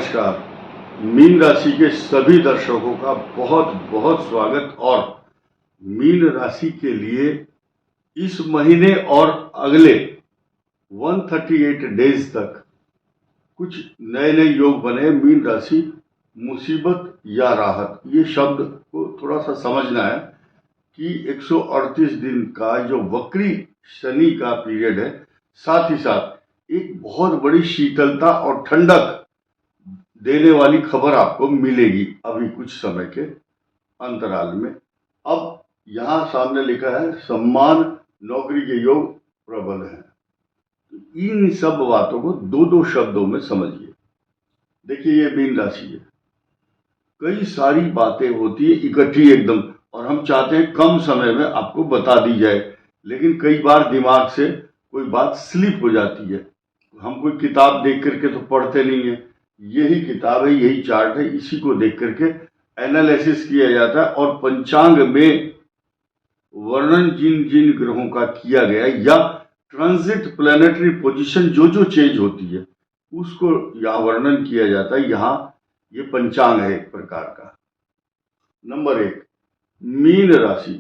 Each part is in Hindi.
नमस्कार। मीन राशि के सभी दर्शकों का बहुत बहुत स्वागत। और मीन राशि के लिए इस महीने और अगले 138 डेज तक कुछ नए नए योग बने। मीन राशि मुसीबत या राहत, ये शब्द को थोड़ा सा समझना है कि 138 दिन का जो वक्री शनि का पीरियड है, साथ ही साथ एक बहुत बड़ी शीतलता और ठंडक देने वाली खबर आपको मिलेगी अभी कुछ समय के अंतराल में। अब यहाँ सामने लिखा है सम्मान नौकरी के योग प्रबल हैं। इन सब बातों को दो दो शब्दों में समझिए। देखिए, ये मीन राशि है, कई सारी बातें होती है इकट्ठी एकदम, और हम चाहते हैं कम समय में आपको बता दी जाए, लेकिन कई बार दिमाग से कोई बात स्लिप हो जाती है। हम कोई किताब देख करके तो पढ़ते नहीं है, यही किताब है, यही चार्ट है, इसी को देख करके एनालिसिस किया जाता है और पंचांग में वर्णन जिन जिन ग्रहों का किया गया या ट्रांजिट प्लैनेटरी पोजीशन जो जो चेंज होती है उसको यहाँ वर्णन किया जाता है। यहाँ ये पंचांग है एक प्रकार का। नंबर 1, मीन राशि,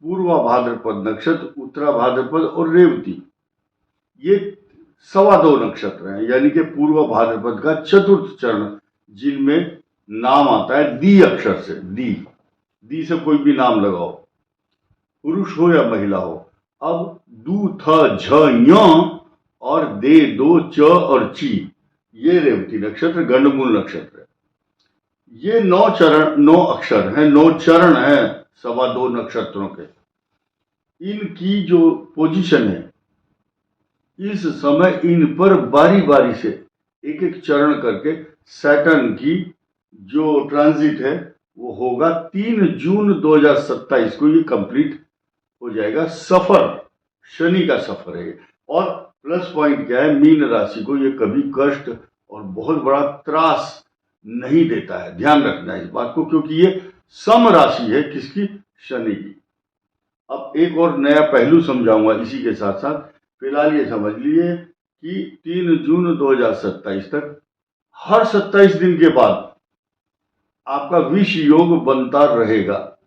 पूर्वा भाद्रपद नक्षत्र, उत्तरा भाद्रपद और रेवती, ये 2.25 नक्षत्र हैं, यानी कि पूर्व भाद्रपद का चतुर्थ चरण, जिनमें नाम आता है दी अक्षर से। दी से कोई भी नाम लगाओ, पुरुष हो या महिला हो। अब दू थ झ ञ और दे दो च और ची, ये रेवती नक्षत्र गंडमूल नक्षत्र है। ये 9 अक्षर हैं, 9 चरण हैं 2.25 नक्षत्रों के। इनकी जो पोजीशन है, इस समय इन पर बारी बारी से एक एक चरण करके सैटर्न की जो ट्रांजिट है वो होगा। 3 जून 2027 को ये कंप्लीट हो जाएगा। सफर, शनि का सफर है। और प्लस पॉइंट क्या है, मीन राशि को ये कभी कष्ट और बहुत बड़ा त्रास नहीं देता है। ध्यान रखना है इस बात को, क्योंकि ये सम राशि है किसकी, शनि की। अब एक और नया पहलू समझाऊंगा इसी के साथ साथ। फिलहाल ये समझ लिए कि 3 जून 2027 तक हर 27 दिन के बाद आपका विष योग बनता रहेगा।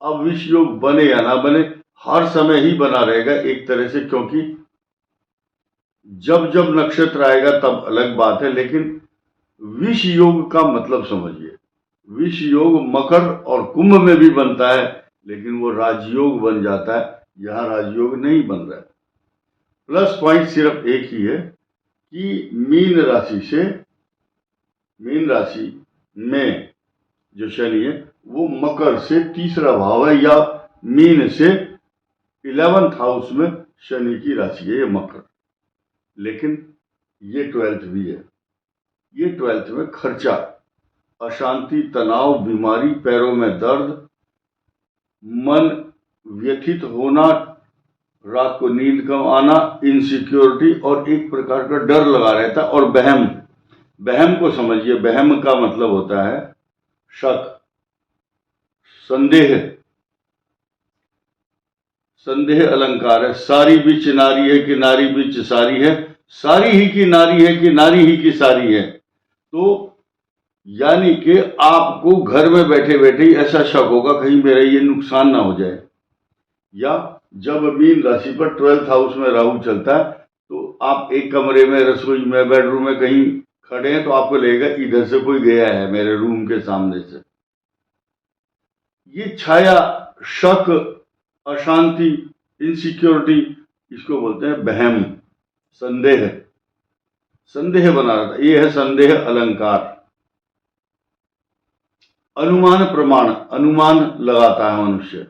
अब विष योग बने या ना बने, हर समय ही बना रहेगा एक तरह से, क्योंकि जब जब नक्षत्र आएगा तब अलग बात है, लेकिन विष योग का मतलब समझिए। विष योग मकर और कुंभ में भी बनता है, लेकिन वो राजयोग बन जाता है, यहां राजयोग नहीं बन रहा है। प्लस पॉइंट सिर्फ एक ही है कि मीन राशि में जो शनि है वो मकर से तीसरा भाव है, या मीन से 11th हाउस में शनि की राशि है ये मकर। लेकिन ये 12th भी है। ये 12th में खर्चा, अशांति, तनाव, बीमारी, पैरों में दर्द, मन व्यथित होना, रात को नींद कम आना, इनसिक्योरिटी और एक प्रकार का डर लगा रहता है। और बहम को समझिए। बहम का मतलब होता है शक, संदेह अलंकार है। सारी बीच नारी है कि नारी बीच सारी है, सारी ही की नारी है कि नारी ही की सारी है। तो यानी कि आपको घर में बैठे बैठे ऐसा शक होगा कहीं मेरा ये नुकसान ना हो जाए। या जब मीन राशि पर 12th हाउस में राहु चलता है तो आप एक कमरे में, रसोई में, बेडरूम में कहीं खड़े हैं तो आपको लगेगा इधर से कोई गया है मेरे रूम के सामने से। ये छाया, शक, अशांति, इनसिक्योरिटी, इसको बोलते हैं बहम, संदेह बना रहता है। ये है संदेह अलंकार। अनुमान प्रमाण, अनुमान लगाता है मनुष्य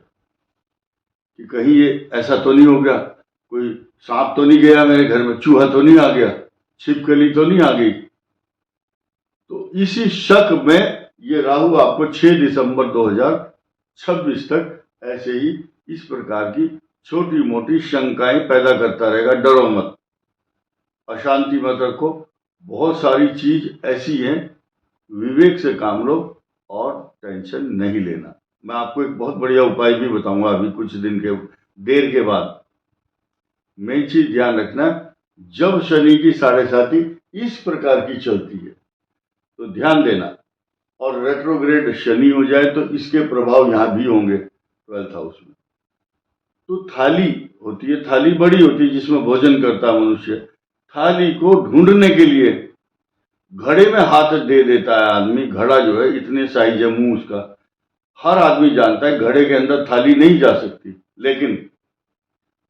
कि कहीं ये ऐसा तो नहीं हो गया, कोई सांप तो नहीं गया मेरे घर में, चूहा तो नहीं आ गया, छिपकली तो नहीं आ गई। तो इसी शक में ये राहु आपको 6 दिसंबर 2026 तक ऐसे ही इस प्रकार की छोटी मोटी शंकाएं पैदा करता रहेगा। डरो मत, अशांति मत रखो। बहुत सारी चीज ऐसी हैं, विवेक से काम लो और टेंशन नहीं लेना। मैं आपको एक बहुत बढ़िया उपाय भी बताऊंगा अभी कुछ देर के बाद। मेन चीज ध्यान रखना, जब शनि की 7.5 इस प्रकार की चलती है तो ध्यान देना। और रेट्रोग्रेड शनि हो जाए तो इसके प्रभाव यहाँ भी होंगे 12th हाउस में। तो थाली होती है, थाली बड़ी होती है जिसमें भोजन करता मनुष्य। थाली को ढूंढने के लिए घड़े में हाथ दे देता है आदमी। घड़ा जो है इतने साइज है मुंह उसका, हर आदमी जानता है घड़े के अंदर थाली नहीं जा सकती, लेकिन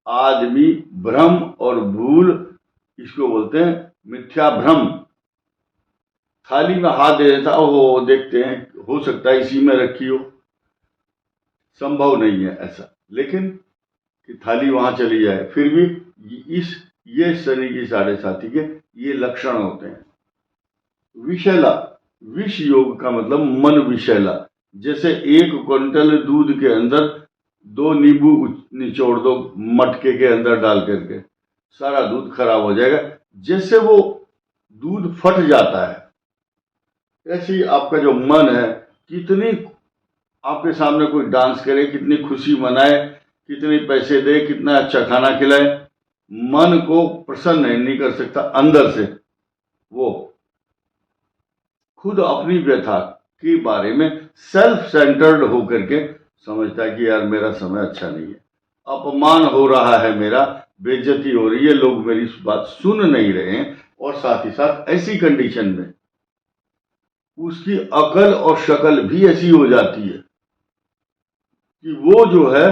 आदमी भ्रम और भूल, इसको बोलते हैं मिथ्या भ्रम, थाली में हाथ दे देता, ओहो देखते हैं हो सकता है इसी में रखी हो। संभव नहीं है ऐसा, लेकिन कि थाली वहां चली जाए। फिर भी ये शनि की 7.5 के ये लक्षण होते हैं। विषैला, विष योग का मतलब मन विषैला। जैसे 1 क्विंटल दूध के अंदर 2 नींबू निचोड़ दो मटके के अंदर डाल करके, सारा दूध खराब हो जाएगा। जैसे वो दूध फट जाता है, ऐसे ही आपका जो मन है, कितनी आपके सामने कोई डांस करे, कितनी खुशी मनाए, कितने पैसे दे, कितना अच्छा खाना खिलाए, मन को प्रसन्न नहीं कर सकता अंदर से। वो खुद अपनी व्यथा के बारे में सेल्फ सेंटर्ड होकर के समझता है कि यार मेरा समय अच्छा नहीं है, अपमान हो रहा है, मेरा बेइज्जती हो रही है, लोग मेरी बात सुन नहीं रहे हैं। और साथ ही साथ ऐसी कंडीशन में उसकी अकल और शक्ल भी ऐसी हो जाती है कि वो जो है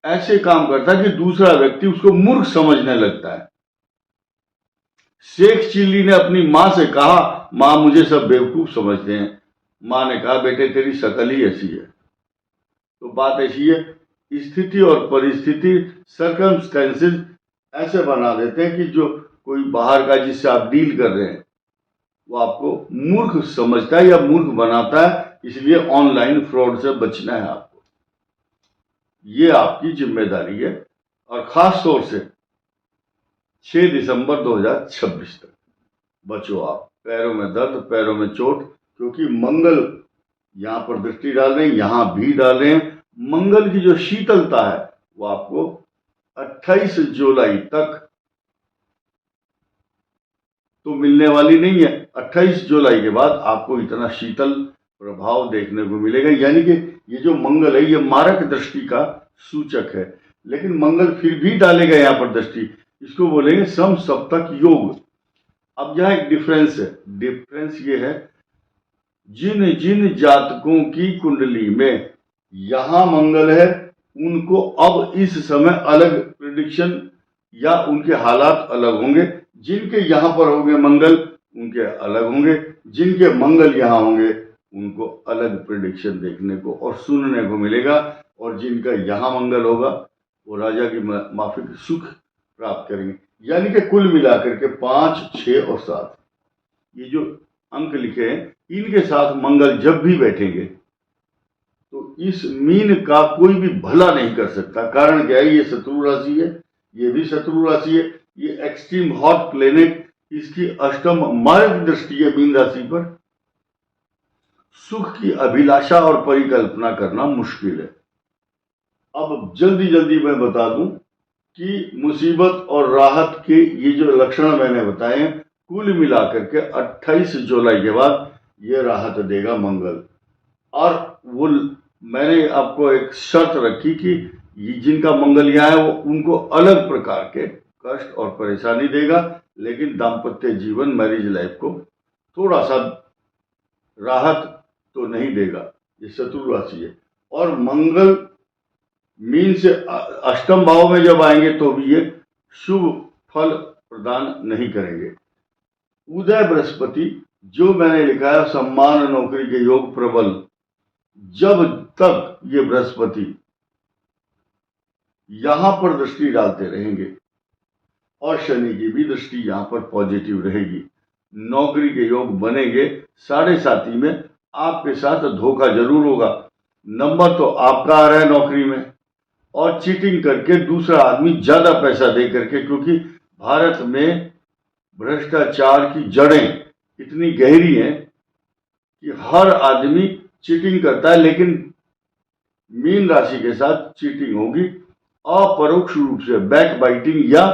ऐसे काम करता है कि दूसरा व्यक्ति उसको मूर्ख समझने लगता है। शेख चिल्ली ने अपनी मां से कहा, मां मुझे सब बेवकूफ समझते हैं। मां ने कहा, बेटे तेरी शक्ल ही ऐसी है। तो बात ऐसी है, स्थिति और परिस्थिति, सर्कमस्टेंसेस ऐसे बना देते हैं कि जो कोई बाहर का जिससे आप डील कर रहे हैं वो आपको मूर्ख समझता है या मूर्ख बनाता है। इसलिए ऑनलाइन फ्रॉड से बचना है आपको, ये आपकी जिम्मेदारी है। और खास तौर से 6 दिसंबर 2026 तक बचो आप। पैरों में दर्द, पैरों में चोट, क्योंकि मंगल यहां पर दृष्टि डाल रहे हैं, यहां भी डाल रहे हैं। मंगल की जो शीतलता है वो आपको 28 जुलाई तक तो मिलने वाली नहीं है। 28 जुलाई के बाद आपको इतना शीतल प्रभाव देखने को मिलेगा। यानी कि ये जो मंगल है ये मारक दृष्टि का सूचक है, लेकिन मंगल फिर भी डालेगा यहाँ पर दृष्टि। इसको बोलेंगे सम सप्तक योग। अब यहाँ एक डिफरेंस है। डिफरेंस ये है, जिन जिन जातकों की कुंडली में यहां मंगल है उनको अब इस समय अलग प्रिडिक्शन या उनके हालात अलग होंगे। जिनके यहां पर होंगे मंगल उनके अलग होंगे, जिनके मंगल यहां होंगे उनको अलग प्रिडिक्शन देखने को और सुनने को मिलेगा। और जिनका यहां मंगल होगा वो राजा की माफिक सुख प्राप्त करेंगे। यानी कि कुल मिलाकर के 5, 6 और 7 ये जो अंक लिखे हैं, इनके साथ मंगल जब भी बैठेंगे तो इस मीन का कोई भी भला नहीं कर सकता। कारण क्या है, ये शत्रु राशि है, ये भी शत्रु राशि है, ये एक्सट्रीम हॉट प्लेनेट, इसकी अष्टम मार्ग दृष्टि है मीन राशि पर। सुख की अभिलाषा और परिकल्पना करना मुश्किल है। अब जल्दी जल्दी मैं बता दूं कि मुसीबत और राहत के ये जो लक्षण मैंने बताए हैं, कुल मिलाकर के 28 जुलाई के बाद ये राहत देगा मंगल। और वो मैंने आपको एक शर्त रखी कि ये जिनका मंगल यहाँ है वो उनको अलग प्रकार के कष्ट और परेशानी देगा, लेकिन दाम्पत्य जीवन, मैरिज लाइफ को थोड़ा सा राहत तो नहीं देगा। ये शत्रु राशि है। और मंगल मीन से अष्टम भाव में जब आएंगे तो भी ये शुभ फल प्रदान नहीं करेंगे। उदय बृहस्पति, जो मैंने लिखा है सम्मान नौकरी के योग प्रबल, जब तक ये बृहस्पति यहां पर दृष्टि डालते रहेंगे और शनि की भी दृष्टि यहां पर पॉजिटिव रहेगी, नौकरी के योग बनेंगे। 7.5 में आपके साथ धोखा जरूर होगा। नंबर तो आपका आ रहा है नौकरी में, और चीटिंग करके दूसरा आदमी ज्यादा पैसा दे करके, क्योंकि भारत में भ्रष्टाचार की जड़ें इतनी गहरी हैं कि हर आदमी चीटिंग करता है। लेकिन मीन राशि के साथ चीटिंग होगी अपरोक्ष रूप से, बैक बाइटिंग या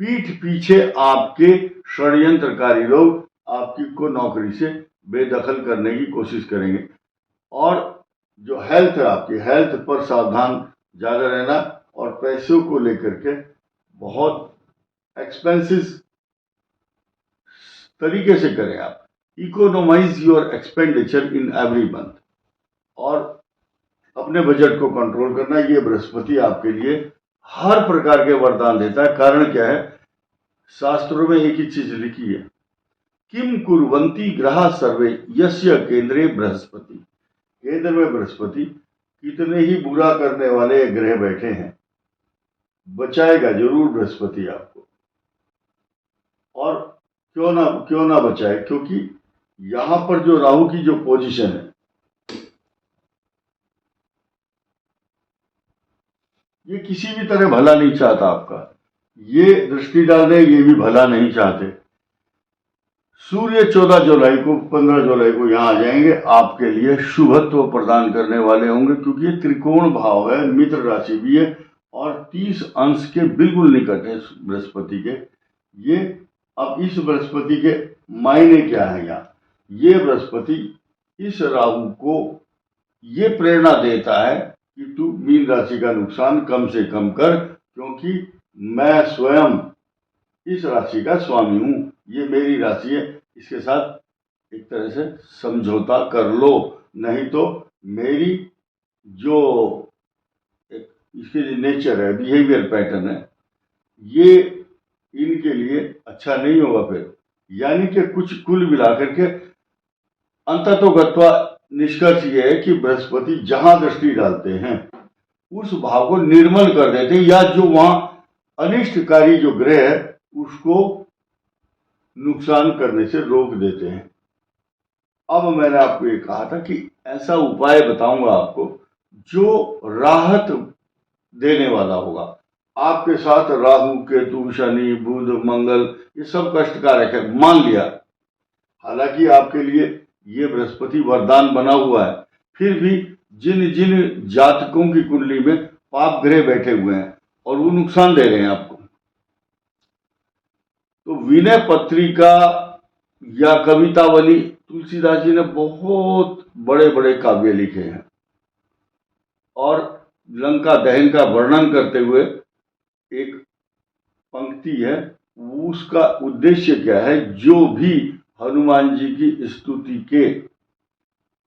पीठ पीछे आपके षड्यंत्रकारी लोग आपकी को नौकरी से बेदखल करने की कोशिश करेंगे। और जो हेल्थ है, आपकी हेल्थ पर सावधान ज़्यादा रहना, और पैसों को लेकर के बहुत एक्सपेंसिव तरीके से करें आप। Economise your expenditure in every month, और अपने बजट को कंट्रोल करना। ये बृहस्पति आपके लिए हर प्रकार के वरदान देता है। कारण क्या है? शास्त्रों में एक ही चीज लिखी है, किम कुर्वन्ति ग्रहा सर्वे यस्य केंद्रे बृहस्पति। केंद्र में बृहस्पति, कितने ही बुरा करने वाले ग्रह बैठे हैं, बचाएगा जरूर बृहस्पति आपको। और क्यों ना बचाए, क्योंकि यहां पर जो राहु की जो पोजीशन है, ये किसी भी तरह भला नहीं चाहता आपका। ये दृष्टि डाल रहे, ये भी भला नहीं चाहते। सूर्य 14 जुलाई को 15 जुलाई को यहाँ आ जाएंगे, आपके लिए शुभत्व प्रदान करने वाले होंगे, क्योंकि ये त्रिकोण भाव है, मित्र राशि भी है, और 30 अंश के बिल्कुल निकट है बृहस्पति के। ये अब इस बृहस्पति के मायने क्या है यहाँ? ये बृहस्पति इस राहु को ये प्रेरणा देता है कि तू मीन राशि का नुकसान कम से कम कर, क्योंकि मैं स्वयं इस राशि का स्वामी हूं, ये मेरी राशि है, इसके साथ एक तरह से समझौता कर लो, नहीं तो मेरी जो इसके जो नेचर है, बिहेवियर पैटर्न है, ये इनके लिए अच्छा नहीं होगा फिर। यानी कि कुछ कुल मिलाकर के अंततोगत्वा निष्कर्ष ये है कि बृहस्पति जहां दृष्टि डालते हैं उस भाव को निर्मल कर देते हैं, या जो वहां अनिष्टकारी जो ग्रह है उसको नुकसान करने से रोक देते हैं। अब मैंने आपको ये कहा था कि ऐसा उपाय बताऊंगा आपको जो राहत देने वाला होगा। आपके साथ राहु, केतु, शनि, बुध, मंगल, ये सब कष्टकारक है, मान लिया। हालांकि आपके लिए ये बृहस्पति वरदान बना हुआ है, फिर भी जिन जिन जातकों की कुंडली में पाप ग्रह बैठे हुए हैं और वो नुकसान दे रहे हैं आपको, तो विनय पत्रिका या कवितावली, तुलसीदास जी ने बहुत बड़े बड़े काव्य लिखे हैं, और लंका दहन का वर्णन करते हुए एक पंक्ति है, उसका उद्देश्य क्या है? जो भी हनुमान जी की स्तुति के,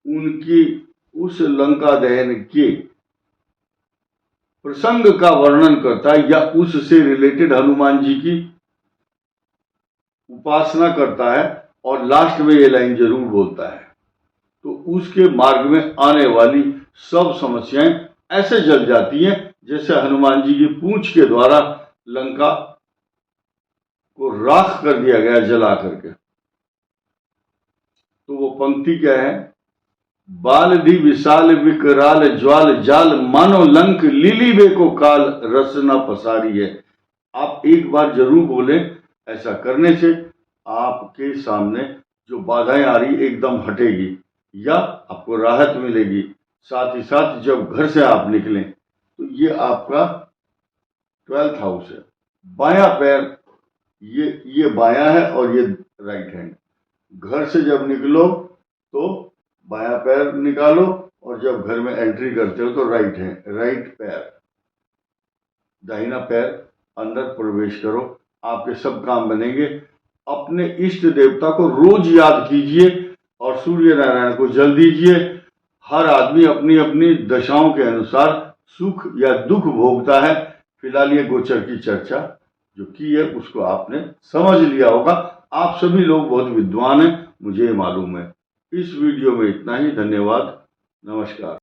उनकी उस लंका दहन के प्रसंग का वर्णन करता है, या उससे रिलेटेड हनुमान जी की उपासना करता है, और लास्ट में ये लाइन जरूर बोलता है, तो उसके मार्ग में आने वाली सब समस्याएं ऐसे जल जाती हैं जैसे हनुमान जी की पूंछ के द्वारा लंका को राख कर दिया गया जला करके। तो वो पंक्ति क्या है? बालधि विशाल विकराल ज्वाल जाल, मानो लंक लिलीबे को काल रस न पसारी है। आप एक बार जरूर बोलें, ऐसा करने से आपके सामने जो बाधाएं आ रही एकदम हटेगी, या आपको राहत मिलेगी। साथ ही साथ जब घर से आप निकलें तो ये आपका 12th हाउस है, बायां पैर, ये बायां है और ये राइट हैंड। घर से जब निकलो तो बायां पैर निकालो, और जब घर में एंट्री करते हो तो राइट पैर, दाहिना पैर अंदर प्रवेश करो, आपके सब काम बनेंगे। अपने इष्ट देवता को रोज याद कीजिए और सूर्य नारायण को जल दीजिए। हर आदमी अपनी अपनी दशाओं के अनुसार सुख या दुख भोगता है। फिलहाल ये गोचर की चर्चा जो की है उसको आपने समझ लिया होगा। आप सभी लोग बहुत विद्वान हैं, मुझे मालूम है। इस वीडियो में इतना ही। धन्यवाद, नमस्कार।